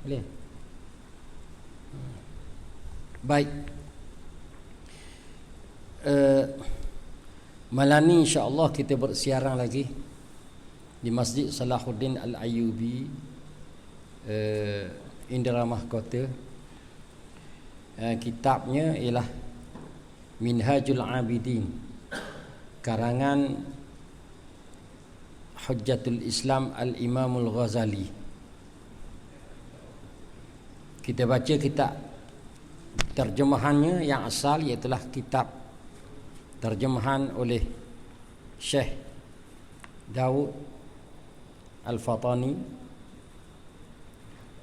Boleh. Baik. Malam ni insya-Allah kita bersiaran lagi di Masjid Salahuddin Al-Ayyubi, Indramayu Kota. Kitabnya ialah Minhajul Abidin, karangan Hujjatul Islam Al-Imamul Ghazali. Kita baca kitab terjemahannya yang asal, iaitu kitab terjemahan oleh Syekh Daud Al-Fatani.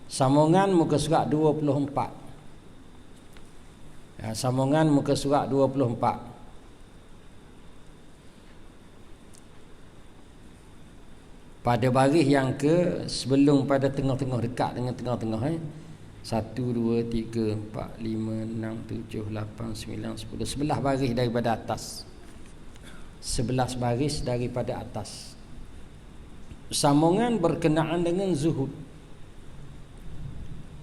Sambungan muka surat 24. Sambungan muka surat 24. Pada baris yang ke sebelum pada tengah-tengah, dekat dengan tengah-tengah 1, 2, 3, 4, 5, 6, 7, 8, 9, 10. 11 baris daripada atas. 11 baris daripada atas. Sambungan berkenaan dengan zuhud.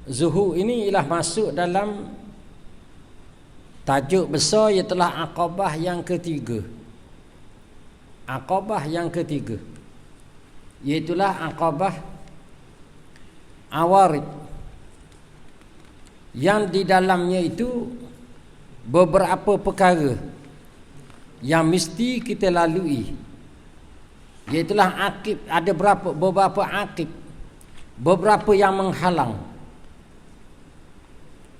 Zuhud ini ialah masuk dalam tajuk besar, iaitu Aqabah yang ketiga. Aqabah yang ketiga, iaitulah Aqabah Awarid, yang di dalamnya itu beberapa perkara yang mesti kita lalui, iaitulah akib. Ada beberapa akib, beberapa yang menghalang.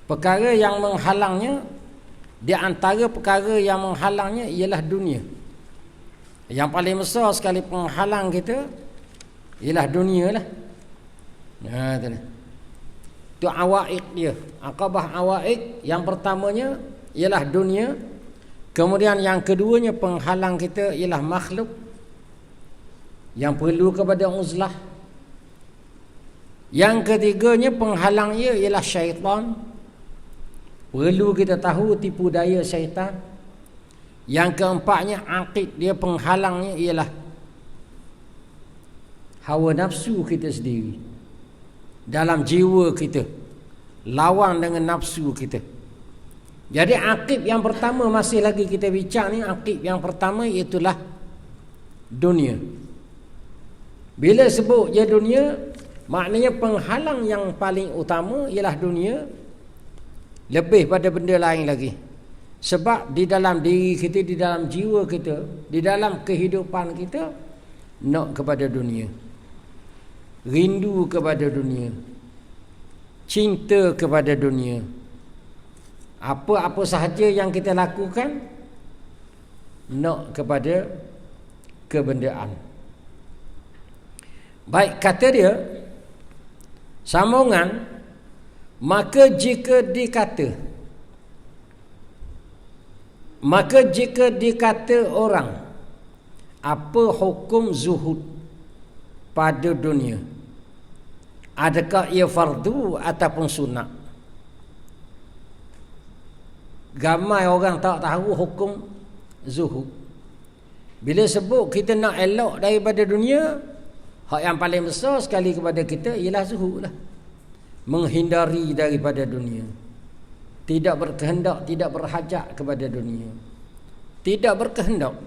Perkara yang menghalangnya, di antara perkara yang menghalangnya ialah dunia. Yang paling besar sekali penghalang kita ialah dunia lah. Itu awaid dia. Aqabah awaid yang pertamanya ialah dunia. Kemudian yang keduanya penghalang kita ialah makhluk yang perlu kepada uzlah. Yang ketiganya penghalangnya ialah syaitan. Perlu kita tahu tipu daya syaitan. Yang keempatnya aqid dia, penghalangnya ialah hawa nafsu kita sendiri dalam jiwa kita, lawan dengan nafsu kita. Jadi aqib yang pertama masih lagi kita bincang ni. Aqib yang pertama iaitulah dunia. Bila sebut je dunia, maknanya penghalang yang paling utama ialah dunia, lebih pada benda lain lagi. Sebab di dalam diri kita, di dalam jiwa kita, di dalam kehidupan kita, nak kepada dunia, rindu kepada dunia, cinta kepada dunia. Apa-apa sahaja yang kita lakukan, nak kepada kebendaan. Baik, kata dia sambungan, maka jika dikata orang, apa hukum zuhud pada dunia? Adakah ia fardu ataupun sunat? Ramai orang tak tahu hukum zuhud. Bila sebut kita nak elok daripada dunia, hak yang paling besar sekali kepada kita ialah zuhud lah. Menghindari daripada dunia, tidak berkehendak, tidak berhajat kepada dunia, tidak berkehendak.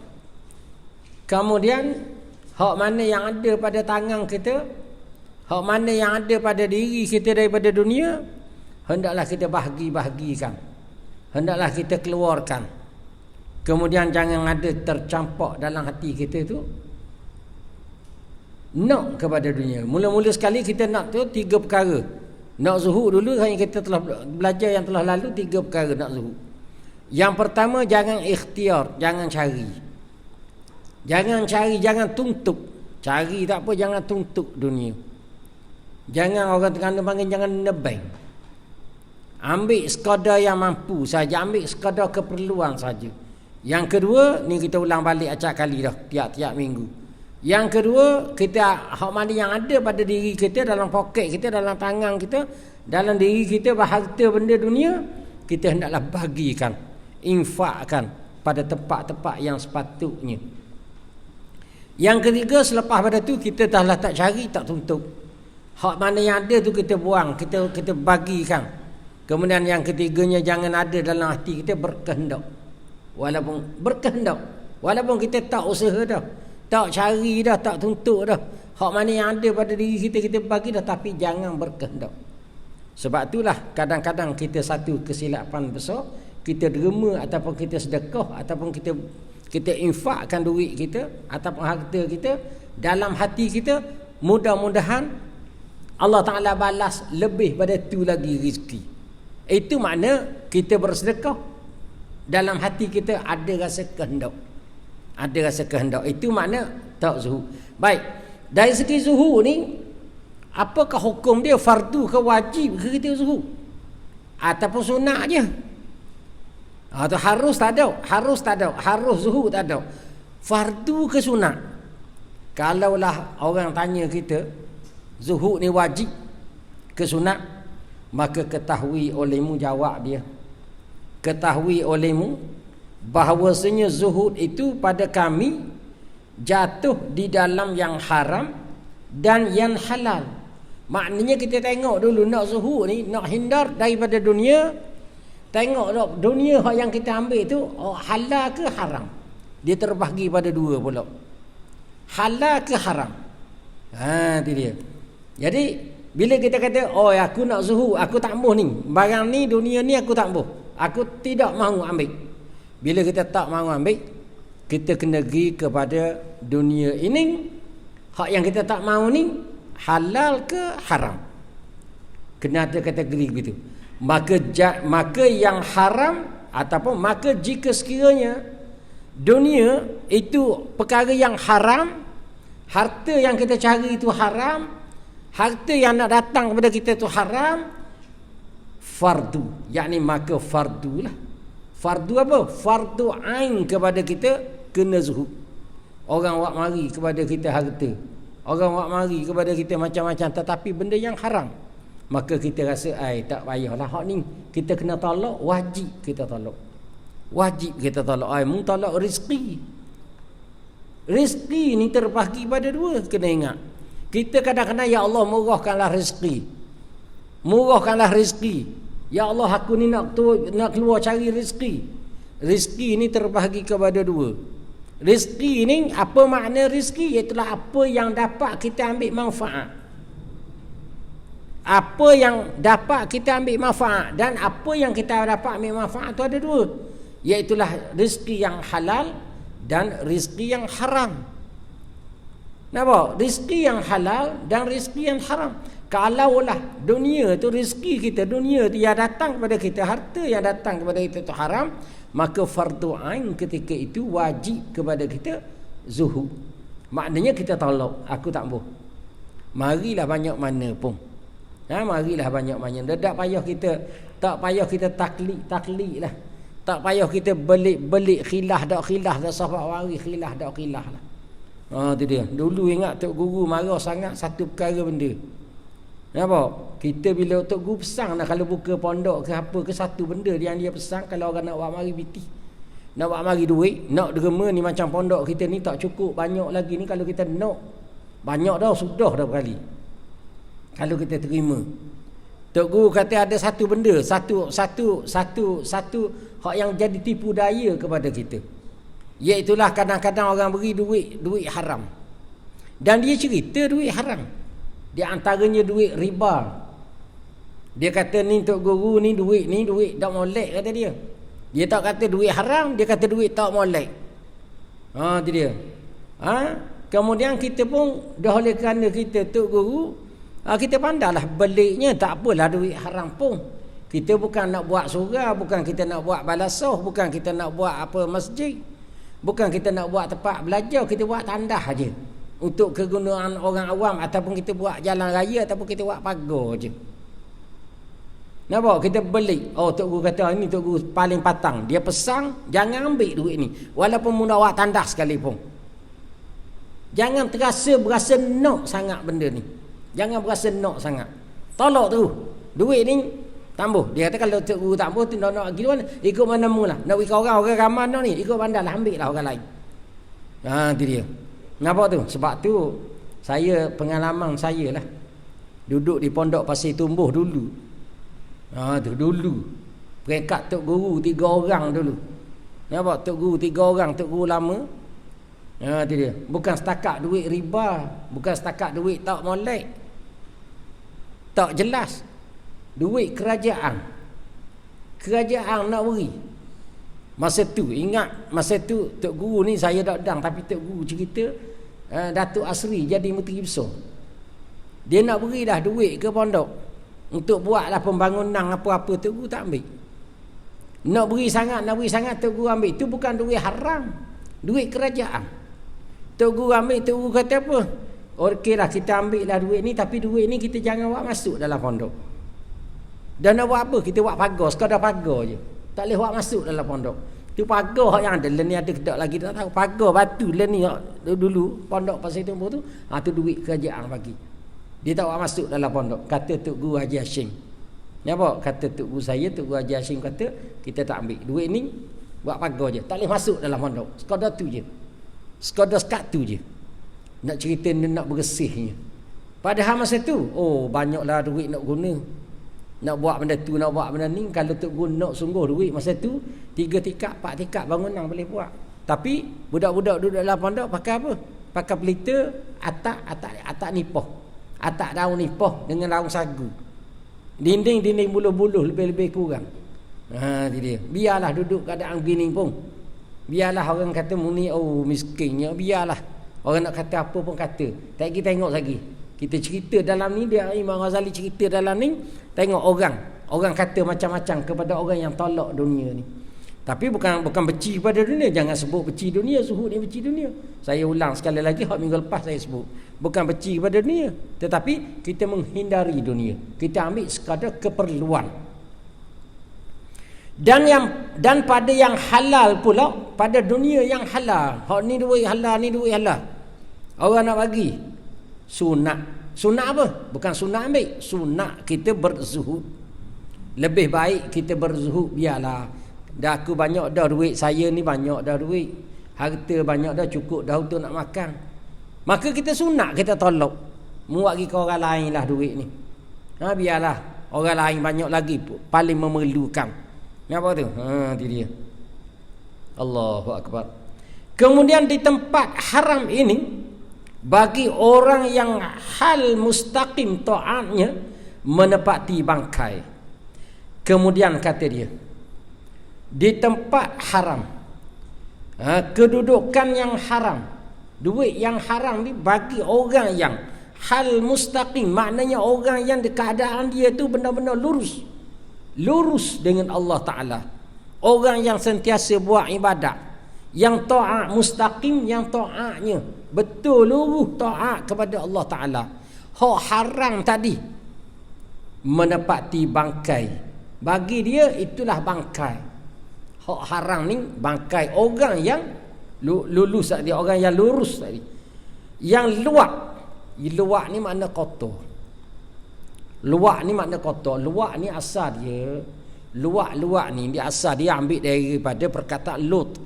Kemudian hak mana yang ada pada tangan kita, hak mana yang ada pada diri kita daripada dunia, hendaklah kita bahagi-bahagikan, hendaklah kita keluarkan. Kemudian jangan ada tercampak dalam hati kita tu nak kepada dunia. Mula-mula sekali kita nak tu 3 perkara. Nak zuhud dulu, yang kita telah belajar yang telah lalu, 3 perkara nak zuhud. Yang pertama, jangan ikhtiar, jangan cari. Jangan cari, jangan tuntut. Cari tak apa, jangan tuntut dunia. Jangan, orang Terengganu panggil, jangan nebeng. Ambil sekadar yang mampu saja, ambil sekadar keperluan saja. Yang kedua, ni kita ulang balik acak kali dah, tiap-tiap minggu. Yang kedua, kita hak mana yang ada pada diri kita, dalam poket kita, dalam tangan kita, dalam diri kita, harta benda dunia, kita hendaklah bagikan, infakkan pada tempat-tempat yang sepatutnya. Yang ketiga, selepas pada tu kita dah tak cari, tak tuntut. Hak mana yang ada tu kita buang, kita bagikan. Kemudian yang ketiganya, jangan ada dalam hati kita berkehendak. Walaupun kita tak usaha dah, tak cari dah, tak tuntut dah. Hak mana yang ada pada diri kita bagi dah, tapi jangan berkehendak. Sebab itulah kadang-kadang kita satu kesilapan besar, kita derma ataupun kita sedekah ataupun kita infakkan duit kita ataupun harta kita, dalam hati kita mudah-mudahan Allah Ta'ala balas lebih pada tu lagi rezeki. Itu makna kita bersedekah, dalam hati kita ada rasa kehendak. Ada rasa kehendak. Itu makna tak zuhud. Baik, dari segi zuhud ni, apakah hukum dia? Fardu ke wajib ke kita zuhud? Ataupun sunat je? Atau harus tak ada? Harus zuhud tak ada? Fardu ke sunat? Kalaulah orang tanya kita, zuhud ni wajib ke sunat, maka ketahui olehmu, jawab dia, ketahui olehmu bahawasanya zuhud itu pada kami jatuh di dalam yang haram dan yang halal. Maknanya kita tengok dulu, nak zuhud ni, nak hindar daripada dunia, tengok dulu dunia yang kita ambil tu halal ke haram. Dia terbahagi pada dua pula, halal ke haram. Itu dia. Jadi bila kita kata, aku nak zuhud, aku tak mahu ni, barang ni, dunia ni aku tak mahu, aku tidak mahu ambil. Bila kita tak mahu ambil, kita kena pergi kepada dunia ini. Hak yang kita tak mahu ni halal ke haram, kena ada kategori begitu. Maka yang haram, ataupun maka jika sekiranya dunia itu perkara yang haram, harta yang kita cari itu haram, harta yang nak datang kepada kita tu haram, fardu, yakni maka fardulah. Fardu apa? Fardu ain kepada kita kena zuhud. Orang wak mari kepada kita harta, orang wak mari kepada kita macam-macam, tetapi benda yang haram, maka kita rasa tak payahlah, hak ni kita kena tolak, wajib kita tolak. Wajib kita tolak. Mu tolak rezeki. Rezeki ni terbahagi pada dua, kena ingat. Kita kadang-kadang, ya Allah murahkanlah rezeki, murahkanlah rezeki, ya Allah aku ni nak keluar cari rezeki. Rezeki ni terbahagi kepada dua. Rezeki ni, apa makna rezeki? Iaitulah apa yang dapat kita ambil manfaat, apa yang dapat kita ambil manfaat, dan apa yang kita dapat ambil manfaat tu ada dua, iaitulah rezeki yang halal dan rezeki yang haram. Nampak? Rezeki yang halal dan rezeki yang haram. Kalaulah dunia tu, rezeki kita, dunia tu yang datang kepada kita, harta yang datang kepada kita tu haram, maka fardu ain ketika itu wajib kepada kita zuhud. Maknanya kita tolak, aku tak mahu. Marilah banyak mana pun. Marilah banyak mana. Tak payah kita taklid lah. Tak payah kita belik khilaf dak sahabat wari khilaf dak khilaf lah. Tu dia. Dulu ingat Tok Guru marah sangat satu perkara benda. Nampak? Kita bila Tok Guru pesan kalau buka pondok ke apa ke, satu benda yang dia pesan, kalau orang nak buat mari biti, nak buat mari duit, nak derma ni, macam pondok kita ni tak cukup banyak lagi ni, kalau kita nak banyak dah, sudah dah berkali kalau kita terima. Tok Guru kata ada satu benda, satu hak yang jadi tipu daya kepada kita, iaitulah kadang-kadang orang beri duit haram, dan dia cerita duit haram, di antaranya duit riba. Dia kata ni Tok Guru ni duit tak molek, kata dia. Dia tak kata duit haram, dia kata duit tak molek. Tu dia. Kemudian kita pun dah, oleh kerana kita Tok Guru, kita pandailah beliknya, tak apalah duit haram pun. Kita bukan nak buat surau, bukan kita nak buat balasah, bukan kita nak buat apa masjid, bukan kita nak buat tempat belajar, kita buat tandah aja untuk kegunaan orang awam, ataupun kita buat jalan raya, ataupun kita buat pagar je. Nampak? Kita beli. Tok Guru kata ini Tok Guru paling patang, dia pesang, jangan ambil duit ni walaupun mu nak buat tandah sekalipun. Jangan berasa nak sangat benda ni. Jangan berasa nak sangat. Tolak tu. Duit ni tambah. Dia kata kalau Tok Guru tak tambah tu nak pergi mana? Ikut mana mu lah. Nak ikut orang ramai nak ni, ikut bandar lah, ambil lah orang lain. Itu dia. Nampak tu? Sebab tu saya, pengalaman saya lah, Duduk di pondok Pasir Tumbuh dulu. Tu dulu. Peringkat tok guru 3 orang dulu. Nampak tok guru 3 orang, tok guru lama. Tu dia. Bukan setakat duit riba, bukan setakat duit tak molek. Tak jelas. Duit kerajaan. Kerajaan nak beri. Masa tu ingat, masa tu tok guru ni saya tak dang, tapi tok guru cerita Datuk Asri jadi menteri besar. Dia nak beri dah duit ke pondok untuk buatlah pembangunan apa-apa, tok guru tak ambil. Nak beri sangat tok guru ambil. Itu bukan duit haram, duit kerajaan. Tok guru ambil, tok guru kata apa? Okeylah, kita ambil lah duit ni, tapi duit ni kita jangan buat masuk dalam pondok. Dan nak buat apa? Kita buat pagar, sekadar pagar je. Tak boleh buat masuk dalam pondok. Tu pagar yang ada, ni ada kedak lagi tak tahu. Pagar batu lah ni dulu pondok Pasir Tumbuh tu. Tu duit kerajaan bagi. Dia tak buat masuk dalam pondok. Kata Tok Guru Haji Hashim. Nampak? Kata Tok Guru saya, Tok Guru Haji Hashim kata, kita tak ambil. Duit ni buat pagar je. Tak boleh masuk dalam pondok. Sekadar tu je. Sekadar sekat tu je. Nak cerita ni nak bersihnya. Padahal masa tu, banyaklah duit nak guna. Nak buat benda tu, nak buat benda ni. Kalau Tok Guru nak sungguh duit masa tu, 3 tingkat, 4 tingkat bangunan boleh buat. Tapi budak-budak duduk dalam pondok pakai apa? Pakai pelita, atak nipah. Atak daun nipah dengan daun sagu. Dinding buluh-buluh lebih-lebih kurang. Itu dia. Biarlah duduk keadaan begini pun. Biarlah orang kata muni miskinnya, biarlah. Orang nak kata apa pun kata. Tak kita tengok lagi. Kita cerita dalam ni, dia Imam Ghazali cerita dalam ni, tengok orang kata macam-macam kepada orang yang tolak dunia ni. Tapi bukan benci pada dunia. Jangan sebut benci dunia, Zuhud ni benci dunia. Saya ulang sekali lagi, minggu lepas saya sebut. Bukan benci pada dunia, tetapi kita menghindari dunia. Kita ambil sekadar keperluan. Dan pada yang halal pula, pada dunia yang halal. Hak ni duit halal, ni duit halal. Orang nak bagi sunat. Sunat apa? Bukan sunat ambil. Sunat kita berzuhud. Lebih baik kita berzuhud. Biarlah, dah aku banyak dah duit, saya ni banyak dah duit, harta banyak dah, cukup dah untuk nak makan. Maka kita sunat, kita tolak. Muat ke orang lain lah duit ni. Biarlah orang lain banyak lagi paling memerlukan. Apa tu? Itu dia. Allahu Akbar. Kemudian di tempat haram ini, bagi orang yang hal mustaqim taatnya, menepati bangkai. Kemudian kata dia, di tempat haram, kedudukan yang haram, duit yang haram ni bagi orang yang hal mustaqim, maknanya orang yang di keadaan dia tu benar-benar lurus dengan Allah Ta'ala. Orang yang sentiasa buat ibadat, yang taat mustaqim, yang taatnya betul lurus taat kepada Allah Ta'ala. Hak haram tadi menepati bangkai, bagi dia itulah bangkai. Hak haram ni bangkai orang yang lulus tadi, orang yang lurus tadi. Yang luak ni makna kotor. Luak ni makna kotor. Luak ni asal dia, luak ni dia asal dia ambil daripada perkataan Lut.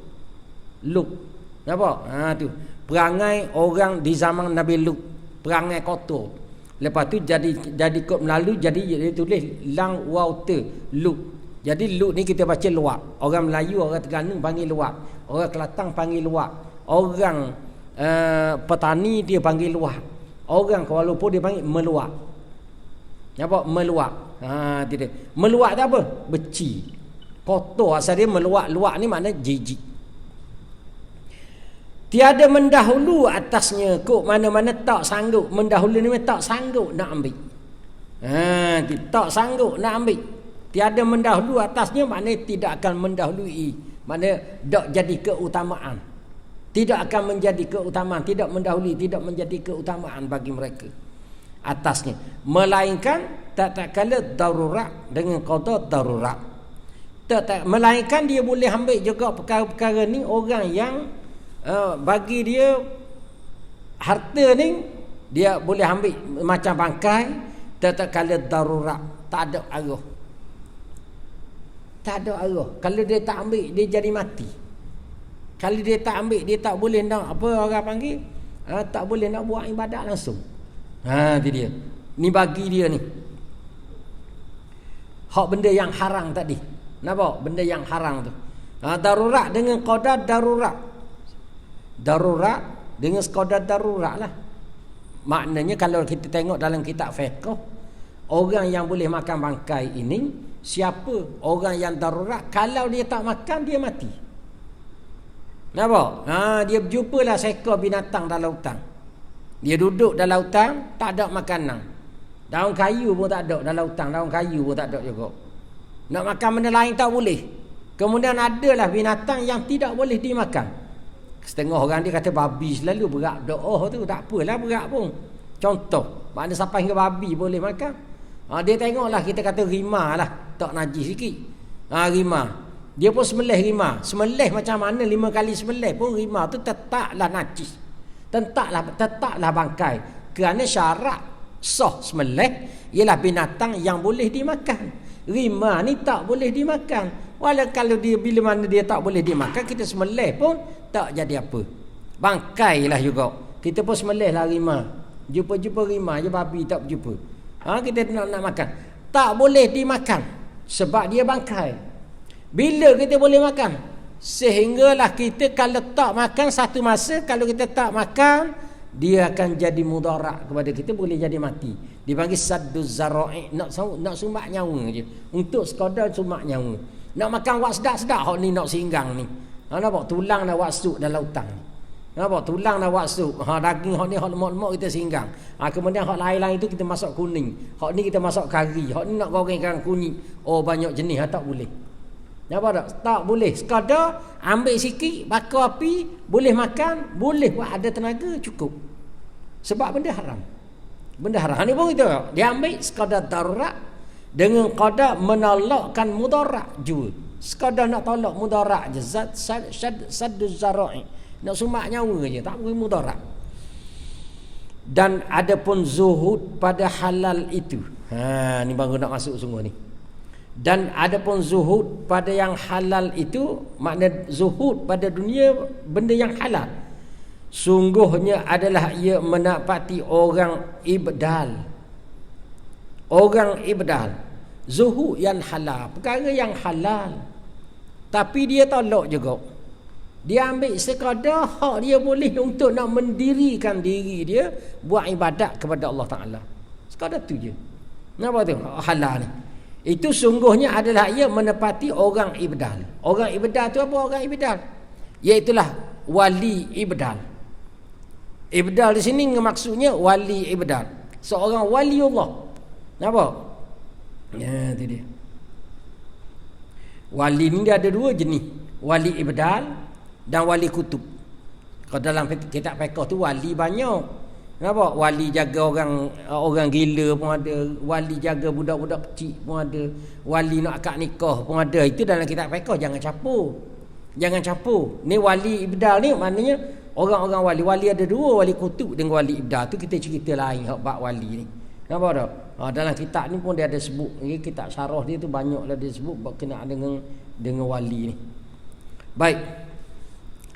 Nampak? Tu perangai orang di zaman Nabi Lut, perangai kotor. Lepas tu jadi kod Melayu, jadi dia tulis lang waw te Lut. Jadi Lut ni kita baca luak. Orang Melayu, orang Terengganu panggil luak. Orang Kelantan panggil luak. Orang petani dia panggil luak. Orang Kuala Lumpur dia panggil meluak. Apa? Meluak. Tidak. Meluak tu apa? Beci. Kotor asal dia meluak. Luak ni makna jijik. Tiada mendahulu atasnya. Kok mana-mana tak sanggup. Mendahulu ni tak sanggup nak ambil. Tak sanggup nak ambil. Tiada mendahulu atasnya maknanya tidak akan mendahului. Maknanya tak jadi keutamaan. Tidak akan menjadi keutamaan. Tidak mendahului. Tidak menjadi keutamaan bagi mereka atasnya. Melainkan tak kala darurat dengan qada darurat. Melainkan dia boleh ambil juga perkara-perkara ni orang yang bagi dia harta ni dia boleh ambil macam bangkai. Tak kala darurat. Tak ada arah. Tak ada arah. Kalau dia tak ambil, dia jadi mati. Kalau dia tak ambil, dia tak boleh nak, apa orang panggil, tak boleh nak buat ibadat langsung. Itu dia. Ni bagi dia ni. Hak benda yang haram tadi. Nampak? Benda yang haram tu. Darurat dengan qadar darurat. Darurat dengan sekadar darurat lah. Maknanya kalau kita tengok dalam kitab fiqh, orang yang boleh makan bangkai ini, siapa? Orang yang darurat, kalau dia tak makan, dia mati. Nampak? Dia berjumpalah seekor binatang dalam hutan. Dia duduk dalam hutan, tak ada makanan. Daun kayu pun tak ada dalam hutan, daun kayu pun tak ada juga. Nak makan benda lain tak boleh. Kemudian adalah binatang yang tidak boleh dimakan. Setengah orang dia kata babi selalu berat doa tu, tak apalah berat pun. Contoh, makna sampai hingga babi boleh makan. Dia tengoklah, kita kata rimah lah, tak najis sikit. Rimah. Dia pun sembelih rimah. Sembelih macam mana 5 kali sembelih pun rimah tu tetaplah najis. Tetaplah bangkai. Kerana syarat sah sembelih ialah binatang yang boleh dimakan. Rimah ni tak boleh dimakan. Walau kalau dia bila mana dia tak boleh dimakan, kita sembelih pun tak jadi apa. Bangkai lah juga. Kita pun sembelih lah rimah. Jumpa-jumpa rimah je, babi tak berjumpa. Kita nak makan. Tak boleh dimakan sebab dia bangkai. Bila kita boleh makan? Sehinggalah kita kalau tak makan satu masa, kalau kita tak makan, dia akan jadi mudarat kepada kita, boleh jadi mati. Dipanggil sadduz zara'i, nak sumak nyawa je. Untuk sekadar sumak nyawa. Nak makan wak sedap-sedap, hak ni nak singgang ni. Nampak tulang nak wak suk dalam hutang. Nampak tulang nak wak suk. Daging hak ni hak lemak-lemak kita singgang. Kemudian hak lain-lain itu kita masak kuning. Hak ni kita masak kari. Hak ni nak gorengkan kunyit. Oh, banyak jenis, tak boleh. Nampak tak? Tak boleh. Sekadar ambil sikit, bakar api, boleh makan, boleh buat ada tenaga, cukup. Sebab benda haram. Benda haram. Ni pun kita. Dia ambil sekadar darurat dengan qadar menolakkan mudarat juga. Sekadar nak tolak mudarat je. Sadduz zara'i. Nak sumak nyawa je, tak boleh mudarat. Dan ada pun zuhud pada halal itu. Ni baru nak masuk sungguh ni. Dan ada pun zuhud pada yang halal itu, makna zuhud pada dunia benda yang halal. Sungguhnya adalah ia menapati orang ibdal. Orang ibdal. Zuhud yang halal, perkara yang halal, tapi dia tolak juga. Dia ambil sekadar hak dia boleh untuk nak mendirikan diri dia buat ibadat kepada Allah Ta'ala. Sekadar tu je. Nampak tu? Halal ni. Itu sungguhnya adalah ia menepati orang ibdal. Orang ibdal tu apa orang ibdal? Iaitulah wali ibdal. Ibdal di sini maksudnya wali ibdal. Seorang waliullah. Nampak? Ya, itu dia. Wali ni dia ada 2 jenis. Wali ibdal dan wali kutub. Kalau dalam kitab fiqh tu wali banyak. Nampak? Wali jaga orang gila pun ada, wali jaga budak-budak kecil pun ada, wali nak akad nikah pun ada. Itu dalam kitab fiqh, jangan campur. Jangan campur. Ni wali ibdal ni maknanya orang-orang wali. Wali ada 2, wali kutub dengan wali ibdal. Tu kita cerita lain hak bab wali ni. Nampak tak? Dalam kitab ni pun dia ada sebut. Kitab syarah dia tu banyaklah dia sebut berkenaan dengan wali ni. Baik.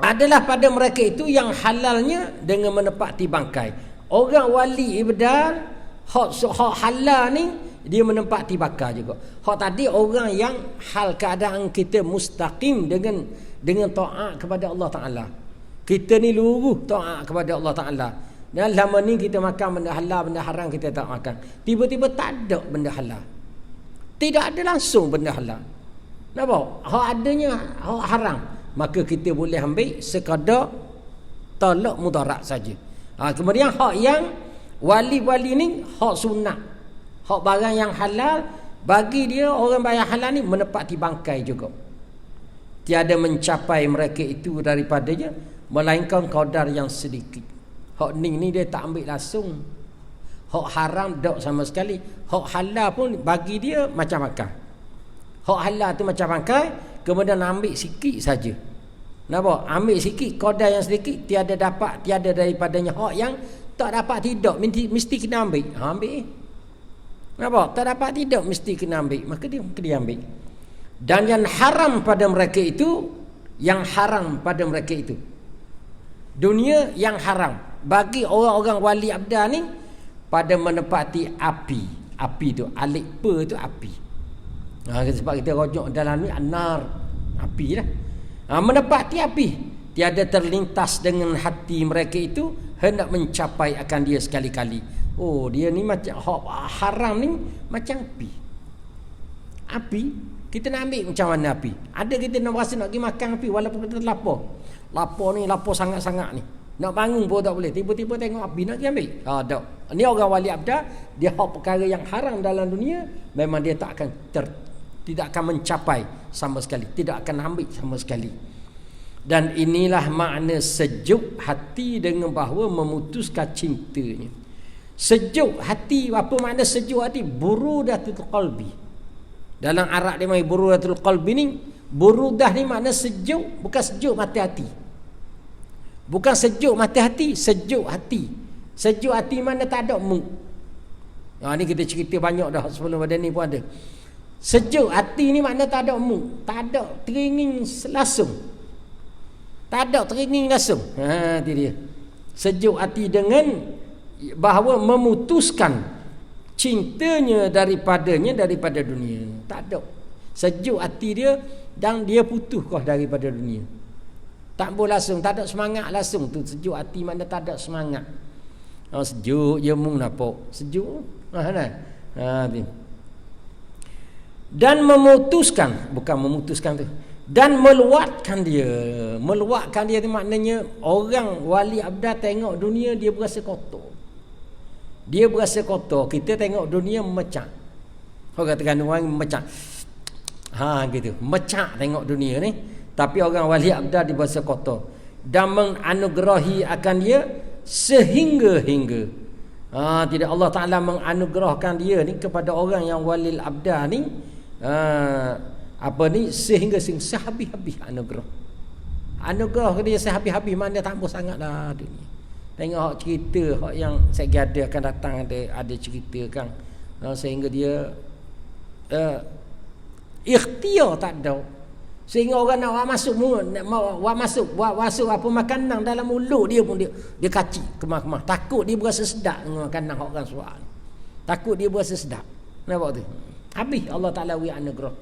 Adalah pada mereka itu yang halalnya dengan menepati bangkai. Orang wali ibdal, hak halal ni dia menempati bakar juga. Hak tadi orang yang hal keadaan kita mustaqim dengan taat kepada Allah Ta'ala. Kita ni luruh taat kepada Allah Ta'ala. Dan lama ni kita makan benda halal, benda haram kita tak makan. Tiba-tiba tak ada benda halal. Tidak ada langsung benda halal. Nampak? Hak adanya hak haram. Maka kita boleh ambil sekadar tolak mudarat saja. Kemudian hak yang wali-wali ni hak sunat. Hak barang yang halal, bagi dia orang bayar halal ni menepati bangkai juga. Tiada mencapai mereka itu daripadanya, melainkan kadar yang sedikit. Hak ni dia tak ambil langsung. Hak haram tak sama sekali. Hak halal pun bagi dia macam makan. Hak halal tu macam bangkai, kemudian ambil sikit saja. Nampak? Ambil sikit, kadar yang sedikit, tiada daripadanya. Hak yang tak dapat tidak, mesti kena ambil. Ambil. Nampak? Tak dapat tidak, mesti kena ambil. Maka dia ambil. Dan yang haram pada mereka itu, dunia yang haram bagi orang-orang wali abdal ni, pada menepati api. Api tu alif pa tu api. Sebab kita rojok dalam ni anar, api lah. Menepati api, tiada terlintas dengan hati mereka itu hendak mencapai akan dia sekali-kali. Oh, dia ni macam haram ni macam api. Api kita nak ambil macam mana api? Ada kita nak rasa nak pergi makan api walaupun kita lapar. Lapar sangat-sangat ni. Nak bangun pun tak boleh. Tiba-tiba tengok api nak pergi ambil. Tak. Ni orang wali abda, dia hak perkara yang haram dalam dunia, memang dia tak akan tidak akan mencapai sama sekali, tidak akan ambil sama sekali. Dan inilah makna sejuk hati dengan bahawa memutuskan cintanya. Sejuk hati, apa makna sejuk hati? Burudatul qalbi. Dalam Arab dia panggil burudatul qalbi ni, burudah ni makna sejuk, bukan sejuk mata hati. Bukan sejuk mata hati, sejuk hati. Sejuk hati mana tak ada mu. Ni kita cerita banyak dah sebelum pada ni pun ada. Sejuk hati ni makna tak ada mu, tak ada teringin langsung. Tak ada teringin langsung. Itu dia. Sejuk hati dengan bahawa memutuskan cintanya daripada dunia. Tak ada. Sejuk hati dia dan dia putus kau daripada dunia. Tak boleh langsung, tak ada semangat langsung tu. Sejuk hati makna tak ada semangat. Sejuk je mung nampak. Sejuk. Dan memutuskan, bukan memutuskan tu, dan meluatkan dia. Meluatkan dia tu maknanya orang wali abda tengok dunia dia berasa kotor. Dia berasa kotor. Kita tengok dunia memecah. Orang katakan orang memecah. Gitu. Mecah tengok dunia ni. Tapi orang wali abda dia berasa kotor. Dan menganugerahi akan dia sehingga-hingga. Tidak Allah Ta'ala menganugerahkan dia ni kepada orang yang wali abda ni. Sehingga sehabis-habis anugerah. Anugerah dia sehabis-habis, mana tak mau sangatlah dunia. Tengok cerita hak yang saya ada akan datang, ada cerita kan, sehingga dia ikhtiar tak ada, sehingga orang nak masuk apa makanan dalam mulut dia pun dia kacik kemah-kemah, takut dia berasa sedap dengan makanan hak orang suat, takut dia berasa sedap. Nampak tu? Habis Allah Ta'ala wi anugerah.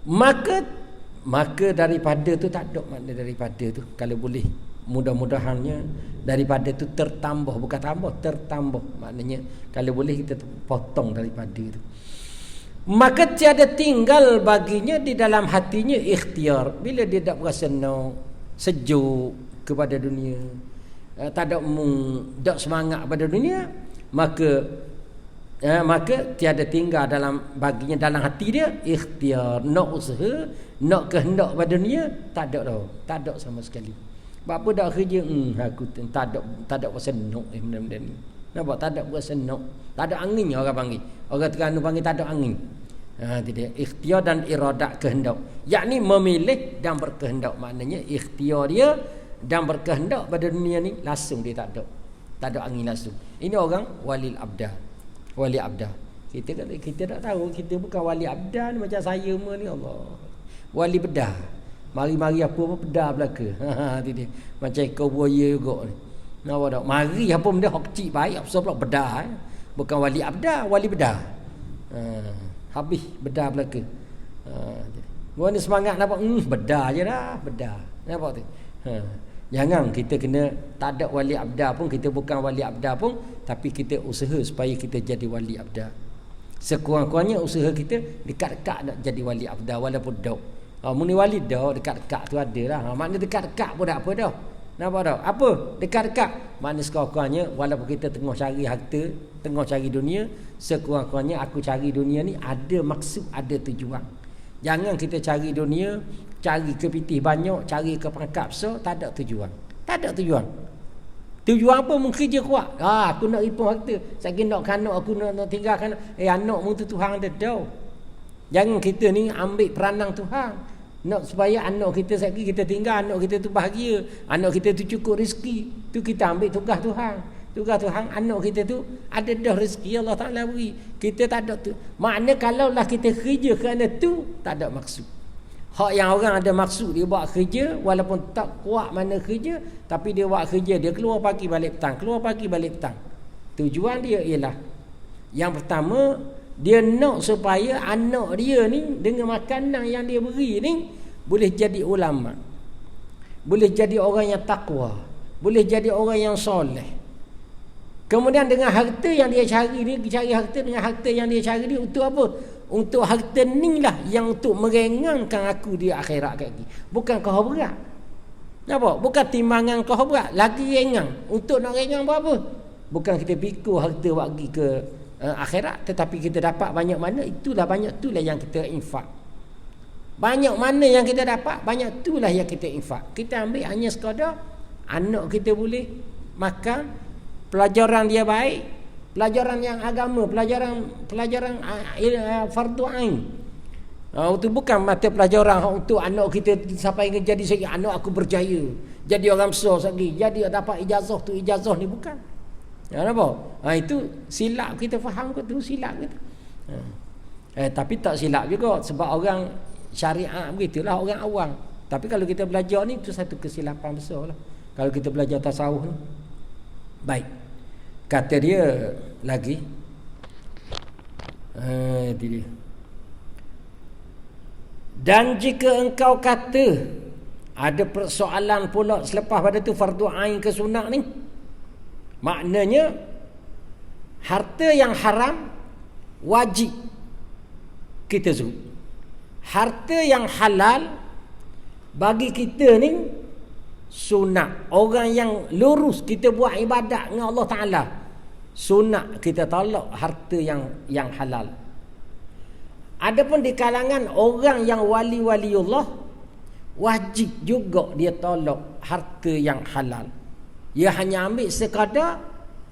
Maka daripada tu tak ada makna daripada tu. Kalau boleh, mudah-mudahannya daripada tu tertambah, bukan tambah, tertambah. Maknanya kalau boleh kita potong daripada tu. Maka tiada tinggal baginya di dalam hatinya ikhtiar. Bila dia tak berasa sejuk kepada dunia, tak ada tak semangat pada dunia, maka tiada tinggal baginya dalam hati dia ikhtiar, nak usaha, nak kehendak pada dunia, tak ada dah, tak ada sama sekali. Apa dah kerja aku tak ada rasa nak benda-benda ni. Nampak, tak ada rasa nak, tak ada angin orang panggil. Orang Terengganu panggil tak ada angin. Tidak, ikhtiar dan iradat kehendak, yakni memilih dan berkehendak. Maknanya ikhtiar dia dan berkehendak pada dunia ni langsung dia tak ada angin langsung. Ini orang wali abda. Wali abda. Kita tak tahu, kita bukan wali abda ni macam saya ni, Allah. Wali bedah. Mari-mari apa bedah belaka. Dia macam ekor buaya juga ni. Nampak tak? Mari apa benda hak kecil baik, apa pula bedah. Bukan wali abda, wali bedah. Habis bedah belaka. Gua ni semangat nampak bedah je dah, bedah. Nampak tu? Jangan kita kena tak ada wali abda pun, kita bukan wali abda pun, tapi kita usaha supaya kita jadi wali abda. Sekurang-kurangnya usaha kita dekat-dekat nak jadi wali abda walaupun dok. Muni wali dah dekat-dekat tu ada lah. Makna dekat-dekat pun tak apa dah. Nampak tak? Apa? Dekat-dekat. Makna sekurang-kurangnya walaupun kita tengah cari harta, tengah cari dunia, sekurang-kurangnya aku cari dunia ni ada maksud, ada tujuan. Jangan kita cari dunia, cari kepitih banyak, cari ke pangkat besar, tak ada tujuan. Tak ada tujuan. Tujuan apa? Kerja kuat. Aku nak ripung harta. Saya nak anak aku nak tinggalkan. Anak mu tu Tuhan ada dah. Jangan kita ni ambil peranan Tuhan. Nak supaya anak kita sekali kita tinggal, anak kita tu bahagia, anak kita tu cukup rezeki. Tu kita ambil tugas Tuhan. Tugas Tuhan, anak kita tu ada dah rezeki Allah Ta'ala beri. Kita tak ada tu. Makna kalaulah kita kerja kerana tu, tak ada maksud. Hak yang orang ada maksud, dia buat kerja walaupun tak kuat mana kerja, tapi dia buat kerja, dia keluar pagi balik petang, keluar pagi balik petang. Tujuan dia ialah yang pertama, dia nak supaya anak dia ni dengan makanan yang dia beri ni boleh jadi ulama, boleh jadi orang yang takwa, boleh jadi orang yang soleh. Kemudian dengan harta yang dia cari ni, cari harta dengan harta yang dia cari ni untuk apa? Untuk harta ni lah yang untuk meringankan aku di akhirat lagi. Bukan kau berat. Nampak? Bukan timbangan kau berat, lagi ringan. Untuk nak ringan berapa? Bukan kita pikul harta bagi ke akhirat, tetapi kita dapat banyak mana, itulah banyak itulah yang kita infak. Banyak mana yang kita dapat, banyak itulah yang kita infak. Kita ambil hanya sekadar anak kita boleh makan, pelajaran dia baik, pelajaran yang agama, pelajaran fardu ain. Itu bukan mata pelajaran untuk anak kita sampai jadi segi anak aku berjaya, jadi orang besar lagi, jadi dapat ijazah tu ijazah ni, bukan. Ya, nampak? Itu silap kita faham ke tu silap kita. Tapi tak silap juga sebab orang syariat begitulah, orang awam. Tapi kalau kita belajar ni, itu satu kesilapan besar lah. Kalau kita belajar tasawuf ni. Baik. Kata dia lagi. Itu dia. Dan jika engkau kata ada persoalan pula selepas pada tu fardu ain ke sunat ni, maknanya harta yang haram wajib kita zuhud. Harta yang halal bagi kita ni sunat. Orang yang lurus kita buat ibadat dengan Allah Ta'ala, sunat kita tolak harta yang halal. Adapun di kalangan orang yang wali-waliullah, wajib juga dia tolak harta yang halal. Dia hanya ambil sekadar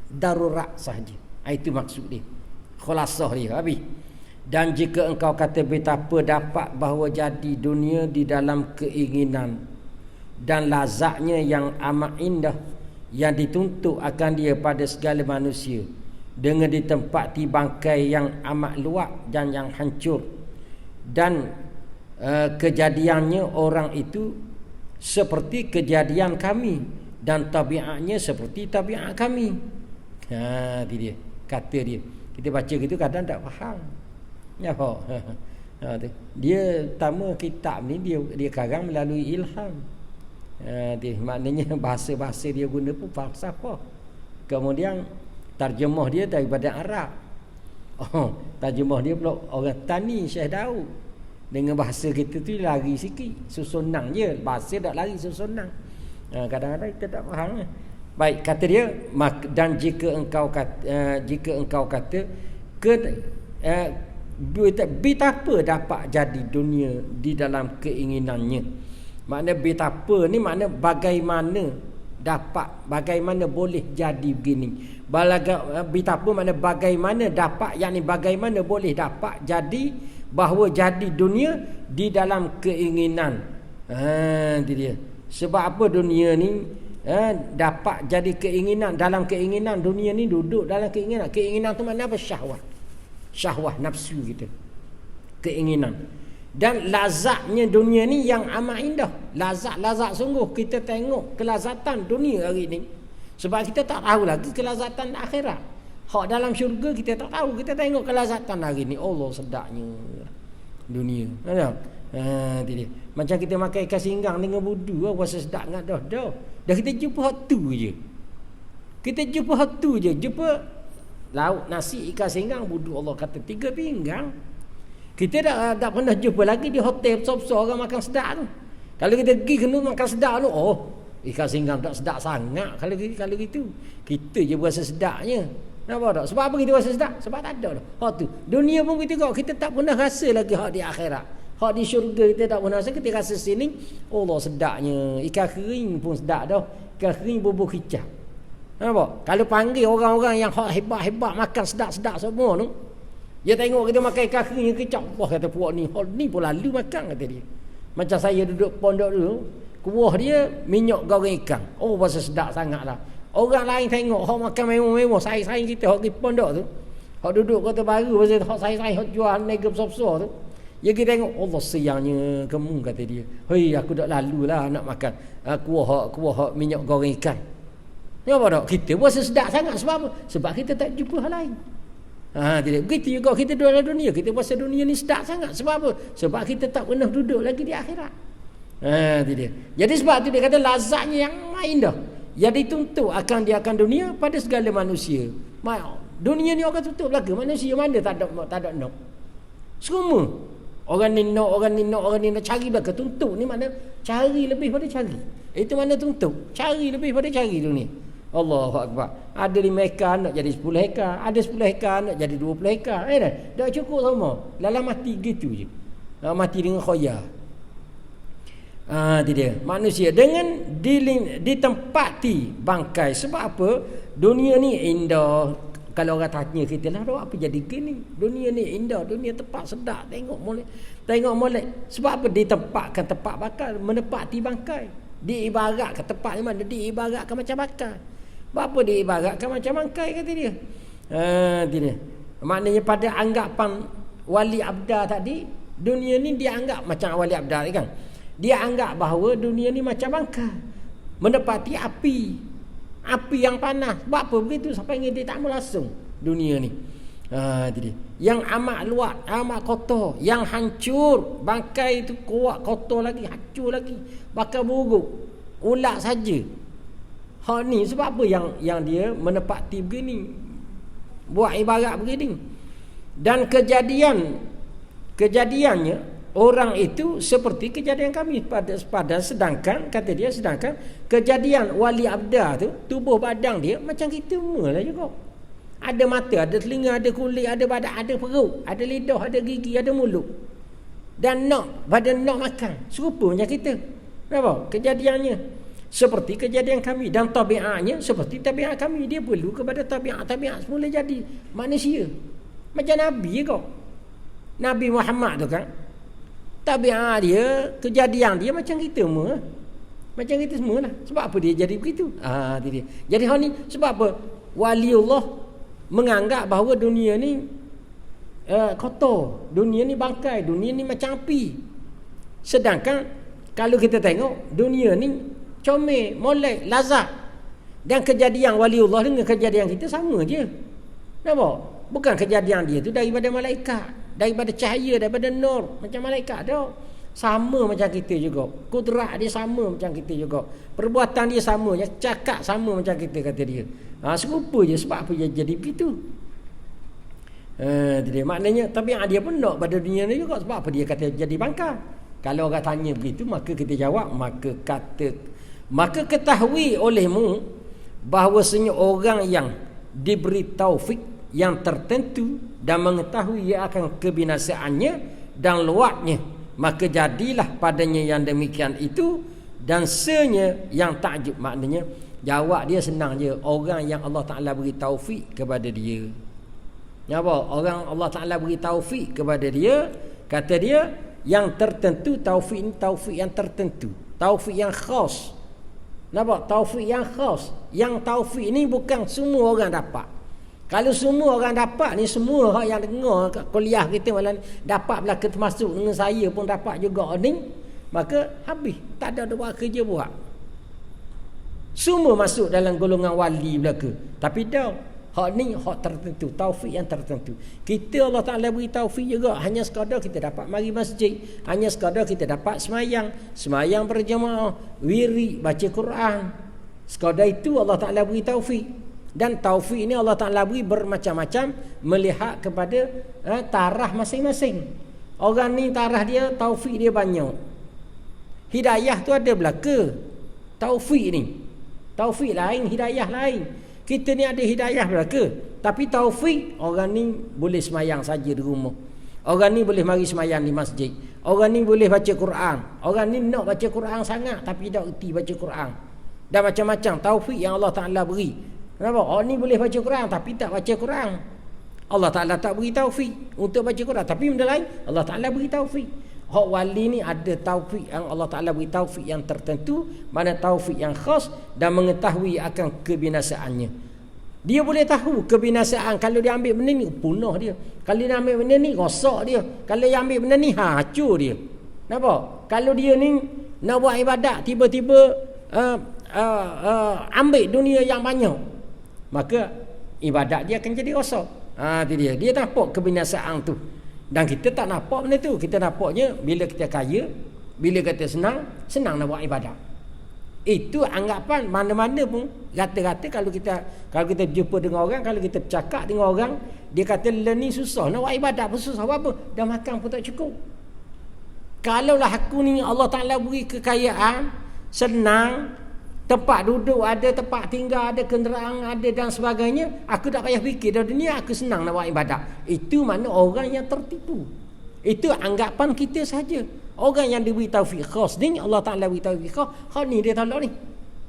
darurat sahaja. Itu maksud dia. Khulasah dia habis. Dan jika engkau kata betapa dapat bahawa jadi dunia di dalam keinginan dan lazatnya yang amat indah yang dituntut akan dia pada segala manusia, dengan ditempati bangkai yang amat luak dan yang hancur, dan kejadiannya orang itu seperti kejadian kami, dan tabiatnya seperti tabiat kami. Itu dia. Kata dia. Kita baca gitu kadang tak faham. Ya, dia pertama kitab ni dia karang melalui ilham. Dia maknanya bahasa-bahasa dia guna pun falsafah. Kemudian terjemah dia daripada Arab. Terjemah dia pula orang tani Syekh Daud. Dengan bahasa kita tu lari sikit, susunan je. Bahasa tak lari susunan. Kadang-kadang kita tak faham. Baik, kata dia, dan jika engkau kata betapa dapat jadi dunia di dalam keinginannya. Makna betapa ni makna bagaimana dapat, bagaimana boleh jadi begini. Betapa makna bagaimana dapat, yakni bagaimana boleh dapat jadi, bahawa jadi dunia di dalam keinginan. Itu dia. Sebab apa dunia ni dapat jadi keinginan, dalam keinginan dunia ni duduk dalam keinginan. Keinginan tu makna apa? Syahwat. Syahwat nafsu kita. Keinginan. Dan lazatnya dunia ni yang amat indah. Lazat sungguh. Kita tengok kelazatan dunia hari ni. Sebab kita tak tahu lagi kelazatan akhirat. Hak dalam syurga kita tak tahu. Kita tengok kelazatan hari ni. Allah sedapnya dunia. Itu dia. Macam kita makan ikan singgang dengan budu, rasa sedap sangat dah. Dah kita jumpa hak tu je. Kita jumpa hak tu je. Jumpa lauk nasi ikan singgang budu, Allah kata 3 pinggang. Kita tak pernah jumpa lagi di hotel besar-besar orang makan sedap tu. Kalau kita pergi kena makan sedap tu, ikan singgang tak sedap sangat kalau gitu. Kita je berasa sedapnya. Nampak tak? Sebab apa kita rasa sedap? Sebab tak ada dah. Hak tu. Dunia pun begitu kau. Kita tak pernah rasa lagi hak di akhirat. Hak di syurga kita tak pernah rasa. Kita rasa sini, Allah sedapnya. Ikan kering pun sedap dah. Ikan kering bubur kicap. Nampak? Kalau panggil orang-orang yang hak hebat-hebat makan sedap-sedap semua tu, dia tengok kita makan ikan kering kicap. Wah, kata puak ni pun lalu makan, kata dia. Macam saya duduk pondok dulu, kuah dia minyak goreng ikan. Rasa sedap sangat lah. Orang lain tengok hak makan mewah-mewah, saing-saing kita hak di pondok tu. Hak duduk Kota Baru pasal hak saing-saing hak jual negeri besar-besar tu. Ya kita tengok Allah sayangnya kamu, kata dia. Hei, aku dah lalu lah nak makan kuah hak minyak goreng ikan. Nampak tak? Kita puasa sedap sangat sebab apa? Sebab kita tak jumpa hal lain. Tidak. Begitu juga kita dalam dunia. Kita puasa dunia ni sedap sangat. Sebab apa? Sebab kita tak pernah duduk lagi di akhirat. Tidak. Jadi sebab tu dia kata lazatnya yang main dah. Yang dituntut dia akan dunia pada segala manusia. Dunia ni orang tutup belaka. Manusia mana tak ada nak. Semua. Orang ni nak cari belaka. Tuntut ni mana cari lebih pada cari. Itu mana tuntut. Cari lebih pada cari dunia. Allahu Akbar. Ada 5 hektar nak jadi 10 hektar. Ada 10 hektar nak jadi 20 hektar. Dah cukup sama. Lalu mati gitu je. Mati dengan khoya. Itu dia. Manusia dengan ditempati bangkai. Sebab apa? Dunia ni indah. Kalau orang tanya kita lah, apa jadi gini? Dunia ni indah. Dunia tempat sedap. Tengok molek. Sebab apa? Ditempatkan tempat bakar. Menepati bangkai. Diibaratkan tempat ni mana? Diibaratkan macam bakar. Apa diibaratkan macam bangkai kata dia. Dia. Maknanya pada anggapan wali abdal tadi, dunia ni dia anggap macam wali abdal kan. Dia anggap bahawa dunia ni macam bangkai. Menepati api. Api yang panas. Sebab apa begitu sampai dia tak mau langsung dunia ni. Dia. Yang amat luas, amat kotor, yang hancur, bangkai itu kuat, kotor lagi, hancur lagi, bakal buruk. Ulat saja. Ni sebab apa yang dia menepati begini, buat ibarat begini. Dan kejadiannya orang itu seperti kejadian kami pada sedangkan kata dia kejadian wali abda tu tubuh badan dia macam kita semua lah juga. Ada mata, ada telinga, ada kulit, ada badan, ada perut, ada lidah, ada gigi, ada mulut. Dan badan nak makan. Serupa macam kita. Kenapa? Kejadiannya seperti kejadian kami. Dan tabiatnya seperti tabiat kami. Dia perlu kepada tabiat semula jadi manusia. Macam Nabi kau. Nabi Muhammad tu kan. Tabiat dia, kejadian dia macam kita semua. Macam kita semua lah. Sebab apa dia jadi begitu? Dia. Jadi hal ni sebab apa? Waliullah menganggap bahawa dunia ni kotor. Dunia ni bangkai. Dunia ni macam api. Sedangkan kalau kita tengok dunia ni comel, molek, lazat. Dan kejadian waliullah dengan kejadian kita sama je. Nampak? Bukan kejadian dia tu daripada malaikat, daripada cahaya, daripada nur macam malaikat dah. Sama macam kita juga. Kudrat dia sama macam kita juga. Perbuatan dia sama, cakap sama macam kita kata dia. Serupa je sebab apa dia jadi begitu. Dia maknanya tabiat dia pun nak pada dunia ni juga sebab apa dia kata jadi bangkai. Kalau orang tanya begitu maka kita jawab, maka ketahui olehmu bahawasanya orang yang diberi taufik yang tertentu dan mengetahui ia akan kebinasaannya dan luatnya, maka jadilah padanya yang demikian itu dan senya yang takjub. Maknanya jawab dia senang je. Orang yang Allah Ta'ala beri taufik kepada dia. Apa? Orang Allah Ta'ala beri taufik kepada dia, kata dia yang tertentu. Taufik ni taufik yang tertentu, taufik yang khas. Nampak? Taufik yang khas. Yang taufik ni bukan semua orang dapat. Kalau semua orang dapat ni, semua orang yang dengar kuliah kita malam dapat belaka termasuk dengan saya pun dapat juga ni, maka habis, tak ada buat kerja buat. Semua masuk dalam golongan wali belaka. Tapi dah hak ni hak tertentu, taufik yang tertentu. Kita Allah Ta'ala beri taufik juga. Hanya sekadar kita dapat mari masjid, hanya sekadar kita dapat semayang berjemaah, wirid, baca Quran. Sekadar itu Allah Ta'ala beri taufik. Dan taufik ini Allah Ta'ala beri bermacam-macam melihat kepada tarah masing-masing. Orang ni tarah dia, taufik dia banyak. Hidayah tu ada belaka. Taufik ni, taufik lain, hidayah lain. Kita ni ada hidayah belaka, tapi taufik orang ni boleh semayang saja di rumah. Orang ni boleh mari semayang di masjid. Orang ni boleh baca Quran. Orang ni nak baca Quran sangat tapi tak erti baca Quran. Dan macam-macam taufik yang Allah Ta'ala beri. Kenapa? Orang ni boleh baca Quran tapi tak baca Quran. Allah Ta'ala tak beri taufik untuk baca Quran, tapi benda lain Allah Ta'ala beri taufik. Hak wali ni ada taufik yang Allah Ta'ala beri taufik yang tertentu, mana taufik yang khas dan mengetahui akan kebinasaannya. Dia boleh tahu kebinasaan. Kalau dia ambil benda ni, punah dia. Kalau dia ambil benda ni, rosak dia. Kalau dia ambil benda ni, hancur dia. Nampak? Kalau dia ni nak buat ibadat, tiba-tiba ambil dunia yang banyak, maka ibadat dia akan jadi rosak. Itu dia nampak kebinasaan tu. Dan kita tak nampak benda tu. Kita nampaknya bila kita kaya, bila kita senang nak buat ibadat. Itu anggapan mana-mana pun. Rata-rata kalau kita jumpa dengan orang, kalau kita bercakap dengan orang, dia kata ni susah, nak buat ibadat pun susah. Apa? Dah makan pun tak cukup. Kalaulah aku ni Allah Ta'ala beri kekayaan, senang, tempat duduk ada, tempat tinggal ada, kenderaan ada dan sebagainya, aku tak payah fikir dah dunia, aku senang nak buat ibadat. Itu mana orang yang tertipu. Itu anggapan kita saja. Orang yang diberi taufik khas ni, Allah Ta'ala beri taufik khas, ni dia tolak ni.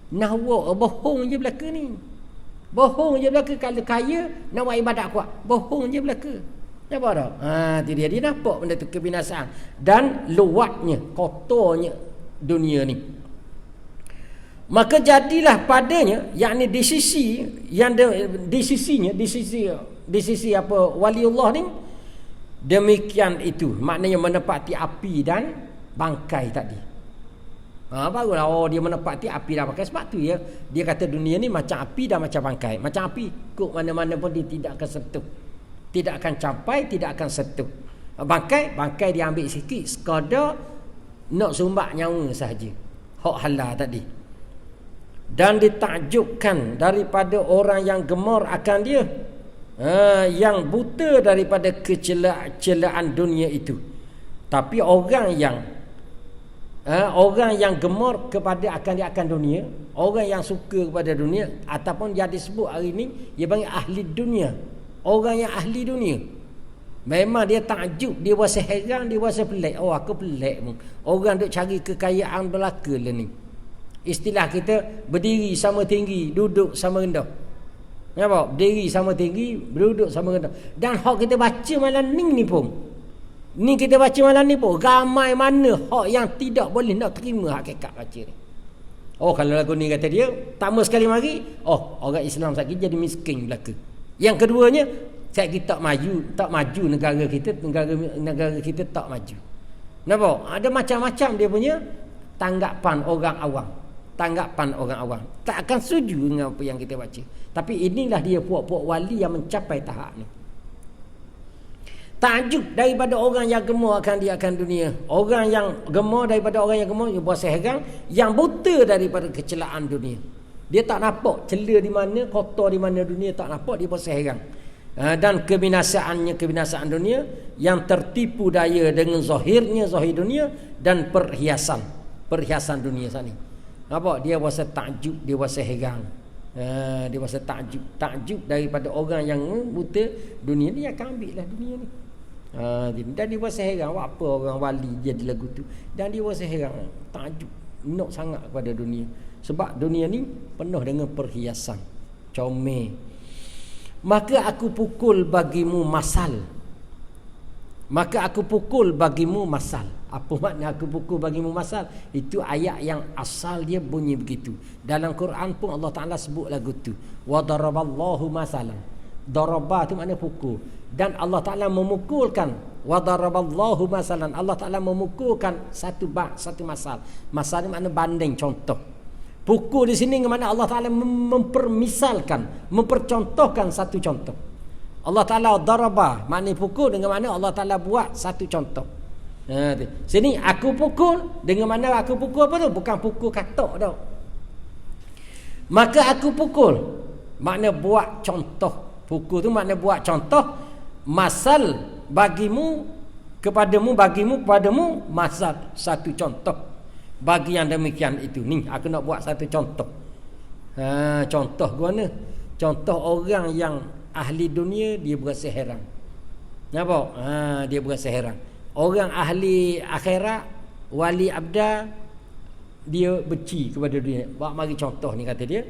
Nahwa bohong je belaka ni. Bohong je belaka. Kalau kaya nak buat ibadat kuat, bohong je belaka. Nampak tak? Itu dia nampak benda tu kebinasaan dan luatnya, kotornya dunia ni. Maka jadilah padanya, yakni di sisi apa waliullah ni, demikian itu maknanya menepati api dan bangkai tadi. Barulah dia menepati api dan bangkai. Sebab tu dia kata dunia ni macam api dan macam bangkai. Macam api, kok mana-mana pun dia tidak akan sentuh, tidak akan capai, tidak akan sentuh. Bangkai dia ambil sikit sekadar nak sumbat nyawa sahaja, hak halal tadi. Dan ditakjubkan daripada orang yang gemar akan dia, yang buta daripada kecelaan dunia itu. Tapi orang yang gemar kepada akan dunia, orang yang suka kepada dunia, ataupun dia disebut hari ini dia panggil ahli dunia, orang yang ahli dunia, memang dia takjub, dia rasa heran, dia rasa pelik. Aku pelik pun orang duk cari kekayaan belaka lah ni. Istilah kita berdiri sama tinggi, duduk sama rendah. Nampak? Berdiri sama tinggi, duduk sama rendah. Dan hak kita baca malam ni pun, ni kita baca malam ni pun, ramai mana hak yang tidak boleh nak terima hakikat baca ni. Kalau lagu ni kata dia, tamu sekali mari, orang Islam sakit jadi miskin belaka. Yang keduanya, kita tak maju negara kita tak maju. Nampak? Ada macam-macam dia punya tanggapan orang awam. Tak akan setuju dengan apa yang kita baca. Tapi inilah dia puak-puak wali yang mencapai tahap ni. Takjub daripada orang yang gemar akan dunia. Orang yang gemar daripada orang yang gemar, dia berasa heran, yang buta daripada kecelaan dunia. Dia tak nampak celah di mana, kotor di mana dunia, tak nampak, dia berasa heran. Dan kebinasaan dunia, yang tertipu daya dengan zahir dunia dan perhiasan dunia sana. Nampak? Dia rasa takjub, dia rasa heran. Dia rasa takjub daripada orang yang buta dunia ni, akan ambil lah dunia ni. Dan dia rasa heran, apa orang wali jadi lagu tu. Dan dia rasa heran, takjub, nak sangat kepada dunia. Sebab dunia ni penuh dengan perhiasan, comel. Maka aku pukul bagimu masal. Apa makna aku pukul bagimu masal? Itu ayat yang asal dia bunyi begitu. Dalam Quran pun Allah Ta'ala sebut lagu tu, wa daraballahu masalan. Darabah tu makna pukul. Dan Allah Ta'ala memukulkan, wa daraballahu masalan. Allah Ta'ala memukulkan satu masal. Masal ni makna banding, contoh. Pukul di sini ke mana Allah Ta'ala mempermisalkan, mempercontohkan satu contoh. Allah Ta'ala darabah, maknanya pukul, dengan mana Allah Ta'ala buat satu contoh. Sini aku pukul, dengan mana aku pukul apa tu? Bukan pukul katok tau. Maka aku pukul, makna buat contoh. Pukul tu makna buat contoh. Masal bagimu, kepadamu, masal, satu contoh. Bagi yang demikian itu, ni aku nak buat satu contoh. Contoh gimana? Contoh orang yang ahli dunia, dia berasa heran. Nampak? Dia berasa heran. Orang ahli akhirat, wali abda, dia benci kepada dunia. Mari contoh ni, kata dia,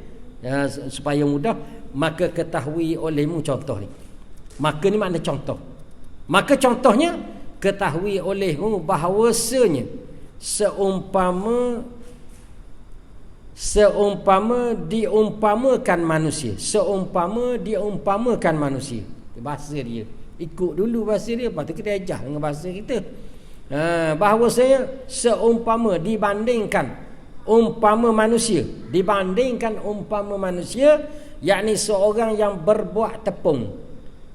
supaya mudah. Maka ketahui olehmu contoh ni. Maka ni makna contoh. Maka contohnya, ketahui olehmu bahawasanya seumpama diumpamakan manusia. Bahasa dia, ikut dulu bahasa dia, lepas tu kita ejah dengan bahasa kita. Bahawasanya seumpama, dibandingkan umpama manusia, dibandingkan umpama manusia, yakni seorang yang berbuat tepung.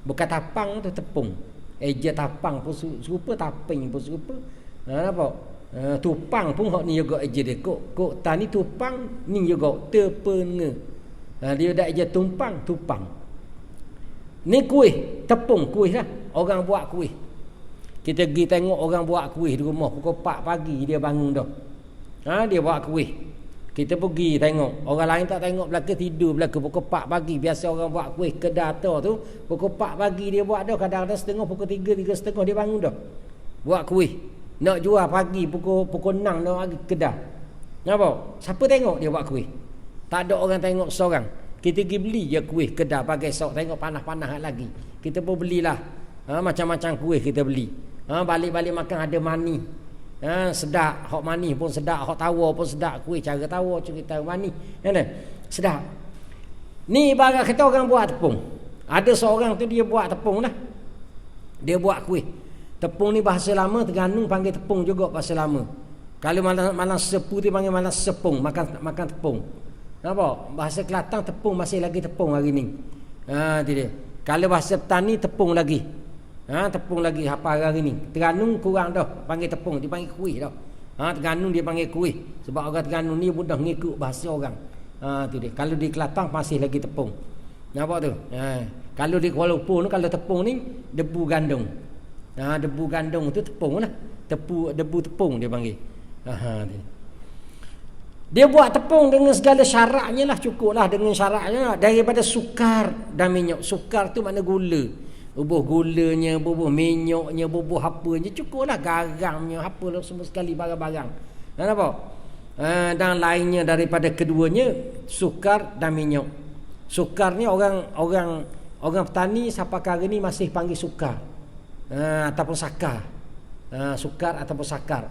Bukan tapang tu, tepung. Eja tapang pun serupa, taping pun serupa. Nampak? Tupang pun hak ni juga eja dia. Kok tani tupang ni juga tepenge. Dia dak eja tumpang, tupang. Ni kuih, tepung kuih lah. Orang buat kuih. Kita pergi tengok orang buat kuih di rumah pukul 4 pagi dia bangun dah. Dia buat kuih. Kita pergi tengok. Orang lain tak tengok belaka, tidur belaka pukul 4 pagi. Biasa orang buat kuih kedai tu pukul 4 pagi dia buat dah. Kadang-kadang setengah pukul 3, 3:30 dia bangun dah. Buat kuih. Nak jual pagi pukul 6 dah lagi kedai. Nampak? Siapa tengok dia buat kuih? Tak ada orang tengok seorang. Kita pergi beli je kuih kedai pagi esok, tengok panas-panas lagi. Kita pun belilah. Macam-macam kuih kita beli. Balik-balik makan ada mani. Sedap. Hak mani pun sedap, hak tawar pun sedap. Kuih cara tawar, cerita mani. Sedap. Ni ibarat kata orang buat tepung. Ada seorang tu dia buat tepung lah. Dia buat kuih. Tepung ni bahasa lama Terengganu panggil tepung juga bahasa lama. Kalau malam sepu dia panggil malam sepung, makan tepung. Nampak? Bahasa Kelantan tepung masih lagi tepung hari ni. Tu dia. Kalau bahasa petani tepung lagi. Tepung lagi apa hari ni. Terengganu kurang dah panggil tepung, dia panggil kuih dah. Terengganu dia panggil kuih sebab orang Terengganu ni mudah ngikut bahasa orang. Tu dia. Kalau di Kelantan masih lagi tepung. Nampak tu? Kalau di Kuala Lumpur tu kalau tepung ni debu gandum. Debu gandum tu tepung lah. Debu tepung dia panggil. Dia buat tepung dengan segala syaratnya lah, cukup lah dengan syaratnya daripada sukar dan minyak. Sukar tu makna gula. Bubuh gulanya, bubuh minyaknya, bubuh apanya, cukup lah garamnya, apalah semua sekali barang-barang. Nampak? Dan lainnya daripada keduanya sukar dan minyak. Sukar ni orang petani sampai kali ni masih panggil sukar. Ataupun sakar. Sukar ataupun sakar.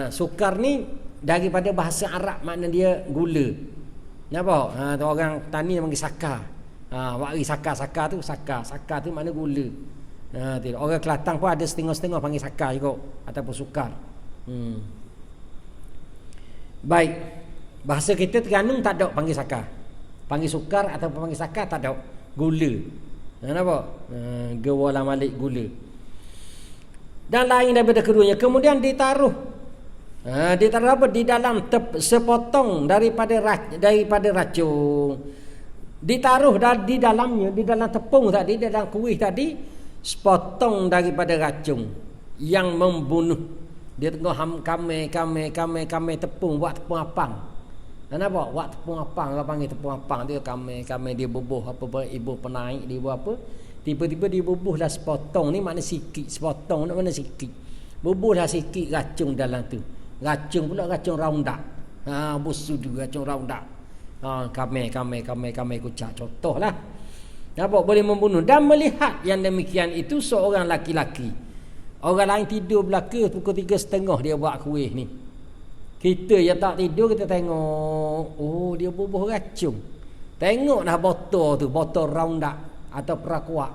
Sukar ni daripada bahasa Arab makna dia gula. Nampak? Orang tani panggil sakar. Wari sakar tu sakar. Sakar tu makna gula. Orang Kelantan pun ada setengah-setengah panggil sakar juga ataupun sukar. Baik. Bahasa kita Terengganu tak ada panggil sakar. Panggil sukar ataupun panggil sakar tak ada. Gula. Nampak? Gawalan malik gula. Dan lain daripada keduanya. Kemudian ditaruh apa? Di dalam sepotong daripada racun. Ditaruh di dalamnya, di dalam tepung tadi, di dalam kuih tadi, sepotong daripada racun yang membunuh. Dia tengah kame tepung, buat tepung apang. Nampak? Buat tepung apang, orang panggil tepung apang dia kame dia bubuh apa ibu penaik dia buat apa? Tiba-tiba dia bubuhlah sepotong ni makna sikit, sepotong ni makna sikit. Bubuhlah sikit racun dalam tu. Racun pula racun Roundup. Busuk juga racun Roundup. Kame kucak contohlah. Nampak boleh membunuh dan melihat yang demikian itu seorang laki-laki. Orang lain tidur belaka pukul 3:30 dia buat kuih ni. Kita yang tak tidur kita tengok, oh dia bubuh racun. Tengoklah botol tu, botol Roundup atau perakuak.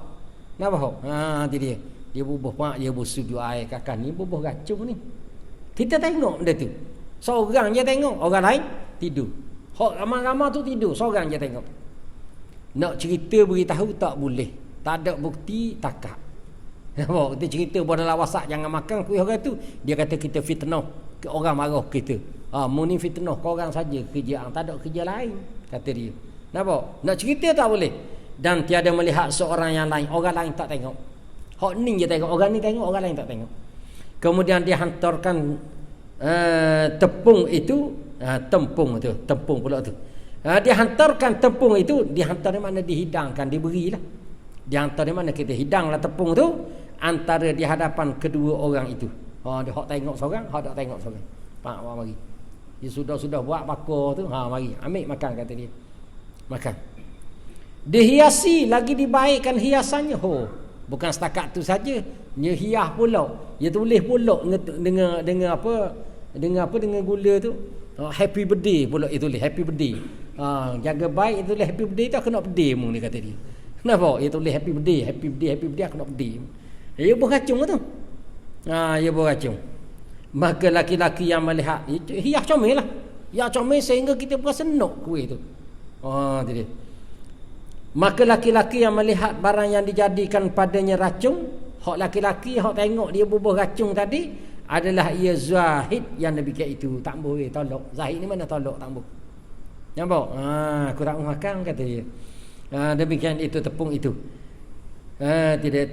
Nampak? Tu dia. Dia bubuh mak dia busuk air kakak ni bubuh racun ni. Kita tengok benda tu. Seorang je tengok, orang lain tidur. Hak ramai-ramai tu tidur, seorang je tengok. Nak cerita beritahu tak boleh. Tak ada bukti takak. Nampak? Kita cerita buat dalam WhatsApp jangan makan kuih orang tu. Dia kata kita fitnah. Orang marah kita. Mu ni fitnah kau orang saja kerjaan, tak ada kerja lain kata dia. Nampak? Nak cerita tak boleh. Dan tiada melihat seorang yang lain. Orang lain tak tengok. Hak ni je tengok. Orang ni tengok, orang lain tak tengok. Kemudian dia hantarkan tepung itu, tepung pula tu. Dia hantarkan tepung itu, dihantar di mana dihidangkan, diberilah. Dihantar di mana kita hidanglah tepung tu antara di hadapan kedua orang itu. Dia hak tengok seorang, hak tak tengok seorang. Pak mari. Dia sudah buat bakar tu, mari ambil makan kata dia. Makan. Dihiasi lagi dibaikkan hiasannya. Bukan setakat tu saja, dia hias pula. Dia tulis pula dengan apa? Dengan gula tu. Happy birthday pula dia tulis happy birthday. Jaga baik dia tulis happy birthday tu kena birthday mu ni kata dia. Kenapa? Dia tulis happy birthday kena birthday. Dia buah racun tu. Dia buah racun. Maka laki-laki yang melihat itu hias comel lah. Ya comel sehingga kita berasa nak kuih tu. Jadi. Maka laki-laki yang melihat barang yang dijadikan padanya racun, hak laki-laki hak tengok dia bubuh racun tadi adalah ia zahid yang demikian itu. Tak boleh tolak. Zahid ni mana tolak tak boleh. Nampak? Aku tak mau makan kata dia. Demikian itu tepung itu.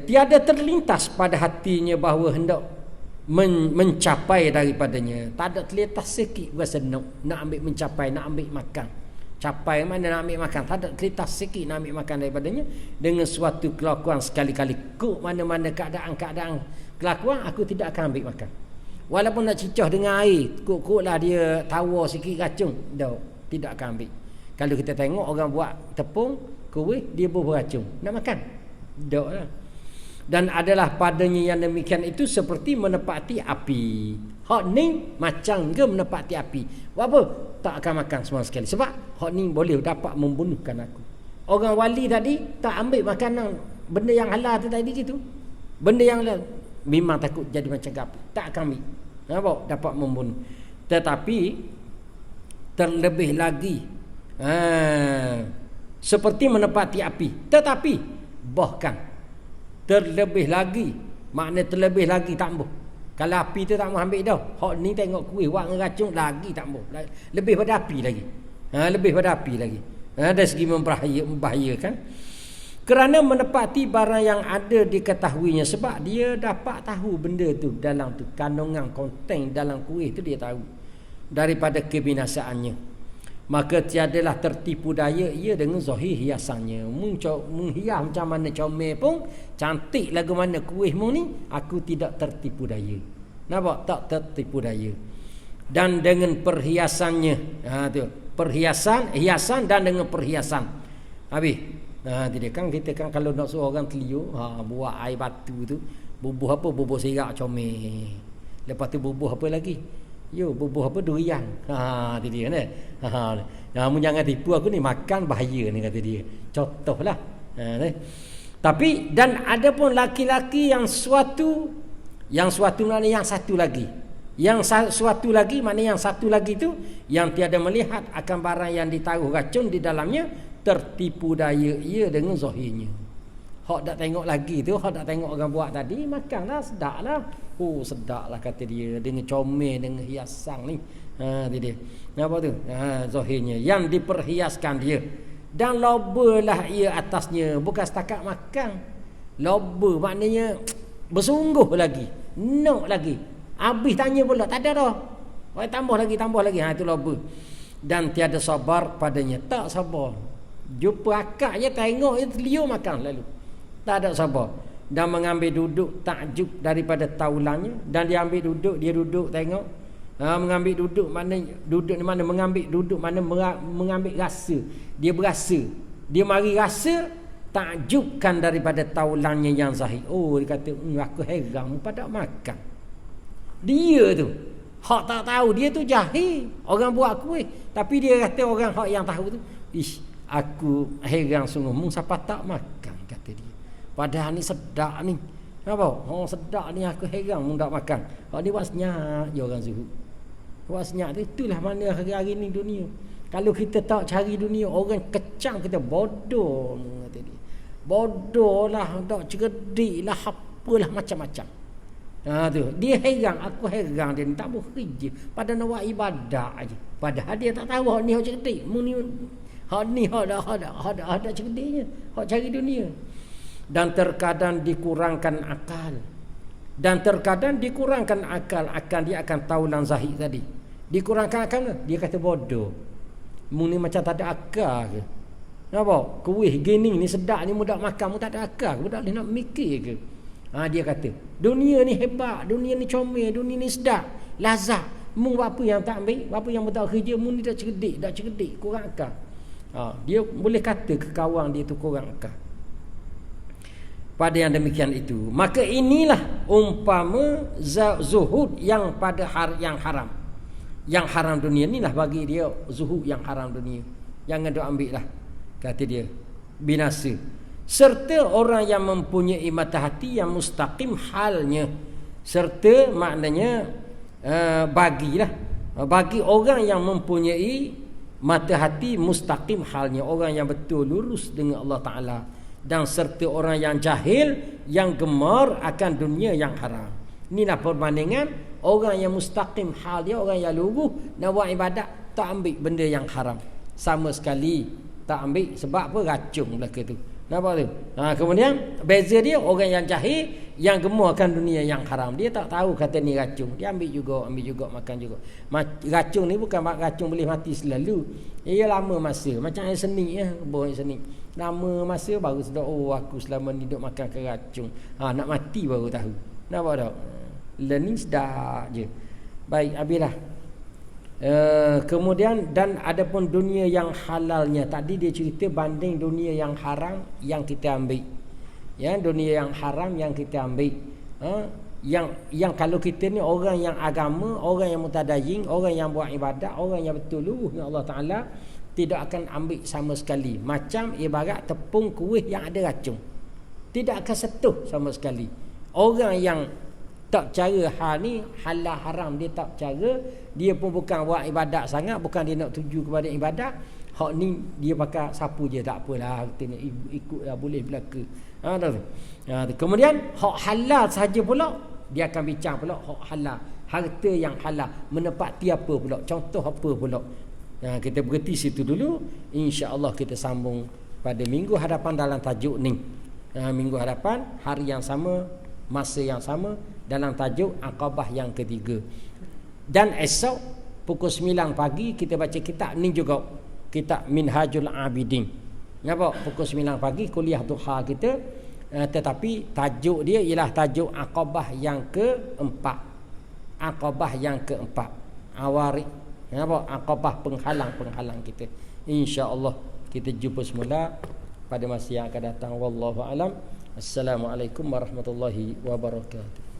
Tiada terlintas pada hatinya bahawa hendak mencapai daripadanya. Tak ada terlintas sikit rasa nak ambil mencapai, nak ambil makan. Capai mana nak ambil makan, tak ada terlintas sikit nak ambil makan daripadanya dengan suatu kelakuan sekali-kali. Kok mana-mana keadaan kelakuan aku tidak akan ambil makan. Walaupun nak cicah dengan air, kok-koklah dia tawar sikit racun, tidak akan ambil. Kalau kita tengok orang buat tepung, kuih, dia beracun, nak makan. Tak lah. Dan adalah padanya yang demikian itu seperti menepati api. Hak ni macam ke menepati api. Buat apa? Tak akan makan semua sekali. Sebab hak ni boleh dapat membunuhkan aku. Orang wali tadi tak ambil makanan benda yang halal tu tadi gitu. Benda yang halal memang takut jadi macam api. Tak akan ambil. Nampak? Dapat membunuh. Tetapi terlebih lagi seperti menepati api. Tetapi bahkan terlebih lagi, makna terlebih lagi tak boleh. Kalau api tu tak mau ambil dah. Hak ni tengok kuih wak ngeracun lagi tak boleh. Lebih pada api lagi. Lebih pada api lagi. Dari segi membahayakan. Kerana menepati barang yang ada diketahuinya, sebab dia dapat tahu benda tu dalam tu kandungan konten dalam kuih tu dia tahu daripada kebinasaannya. Maka tiadalah tertipu daya ia dengan zahir hiasannya. Menghias macam mana comel pun, cantik lagu mana kuihmu ni, aku tidak tertipu daya. Nampak? Tak tertipu daya. Dan dengan perhiasannya, tu hiasan dan dengan perhiasan. Habis. Jadi kan kita kan kalau nak suruh orang Telio, buat air batu tu, bubuh apa? Bubuh serak comel. Lepas tu bubuh apa lagi? Bubuh apa? Durian. Itu dia kan. Namun jangan tipu aku ni, makan bahaya ni kata dia. Contohlah. Tapi dan ada pun laki-laki yang suatu maknanya yang satu lagi. Yang suatu lagi maknanya yang satu lagi tu yang tiada melihat akan barang yang ditaruh racun di dalamnya, tertipu daya ia dengan zahirnya. Hak tak tengok lagi tu, hak tak tengok orang buat tadi, makanlah sedaplah. Sedaplah kata dia dengan comel dengan hiasan ni. Dia. Apa tu? Zahirnya yang diperhiaskan dia. Dan lobalah ia atasnya, bukan setakat makan. Loba maknanya bersungguh lagi, nak lagi. Habis tanya pula, tak ada dah. Tambah lagi. Itu loba. Dan tiada sabar padanya, tak sabar. Jumpa akak je, tengok je Telio makan lalu. Tak ada sabar. Dan mengambil duduk takjub daripada taulannya. Dan dia ambil duduk, dia duduk tengok. Mengambil duduk mana duduk ni mana, mengambil duduk mana mengambil rasa. Dia berasa. Dia mari rasa takjubkan daripada taulannya yang zahir. Dia kata, aku heran pada makan. Dia tu hak tak tahu, dia tu jahil. Orang buat kuih, tapi dia kata orang hak yang tahu tu, aku heran sungguh, mung siapa tak makan kata dia. Padahal ni sedap ni. Apa? Sedap ni aku heran mung tak makan. Hak ni buat senyap je orang zuhud. Buat senyap tu, itulah mana hari-hari ni dunia. Kalau kita tak cari dunia, orang kecam kita, bodoh kata dia. Bodoh lah, tak cerdik lah, apalah macam-macam. Tu dia heran, aku heran dia ni tak boleh kerja pada nak buat ibadah aja. Padahal dia tak tahu hak ni hak cerdik. Mung ni hak ni hak cerdiknya, hak cari dunia. Dan terkadang dikurangkan akal. Akan dia akan taulan zahir tadi. Dikurangkan akal, dia kata bodoh. Mung ni macam tak ada akal ke? Nampak? Kuih gini ni sedap ni, mudah makan, tak ada akal. Budak ni nak mikir ke? Dia kata, dunia ni hebat, dunia ni comel, dunia ni sedap, lazat. Mung apa yang tak ambil, apa yang tak kerja, mung ni dah cerdik, kurang akal. Dia boleh kata ke kawan dia tu kurang akal. Pada yang demikian itu, maka inilah umpama zuhud yang pada yang haram. Yang haram dunia inilah bagi dia zuhud yang haram dunia. Jangan dia ambil lah, kata dia, binasa. Serta orang yang mempunyai mata hati yang mustaqim halnya. Serta maknanya bagilah Bagi orang yang mempunyai mata hati mustaqim halnya, orang yang betul lurus dengan Allah Ta'ala, dan serta orang yang jahil yang gemar akan dunia yang haram. Inilah perbandingan orang yang mustaqim hal dia, orang yang lurus nak buat ibadat, tak ambil benda yang haram sama sekali, tak ambil. Sebab apa? Racun belaka tu. Nampak tu? Kemudian beza dia, orang yang jahil yang gemar akan dunia yang haram, dia tak tahu kata ni racun, dia ambil juga makan juga. Racun ni bukan racun boleh mati selalu. Ia lama masa, macam air seni buah air seni. Lama masa baru sedar, oh aku selama ni duk makan ke racun. Nak mati baru tahu. Nampak tak? Learning sedap je. Baik, habislah. Kemudian dan adapun dunia yang halalnya, tadi dia cerita banding dunia yang haram yang kita ambil. Ya, dunia yang haram yang kita ambil. Yang kalau kita ni orang yang agama, orang yang mutadayyin, orang yang buat ibadat, orang yang betul lurus dengan Allah Taala, tidak akan ambil sama sekali. Macam ibarat tepung kuih yang ada racun, tidak akan sentuh sama sekali. Orang yang tak cara hal ni, halal haram dia tak cara, dia pun bukan buat ibadat sangat, bukan dia nak tuju kepada ibadat. Hak ni dia pakai sapu je, tak apalah, kita ni ikutlah, boleh belaka. Kemudian hak halal saja pula dia akan bincang pula hak halal, harta yang halal menepati apa pula, contoh apa pula. Kita berhenti situ dulu, insya-Allah kita sambung pada minggu hadapan dalam tajuk ni. Minggu hadapan hari yang sama, masa yang sama, dalam tajuk Aqabah yang ketiga. Dan esok pukul 9 pagi kita baca kitab ni juga, kitab Minhajul Abidin. Nampak? Pukul 9 pagi kuliah duha kita, tetapi tajuk dia ialah tajuk Aqabah yang keempat. Aqabah yang keempat, awarik. Nampak? Aqabah penghalang kita. Insya-Allah kita jumpa semula pada masa yang akan datang. Wallahu alam. Assalamualaikum warahmatullahi wabarakatuh.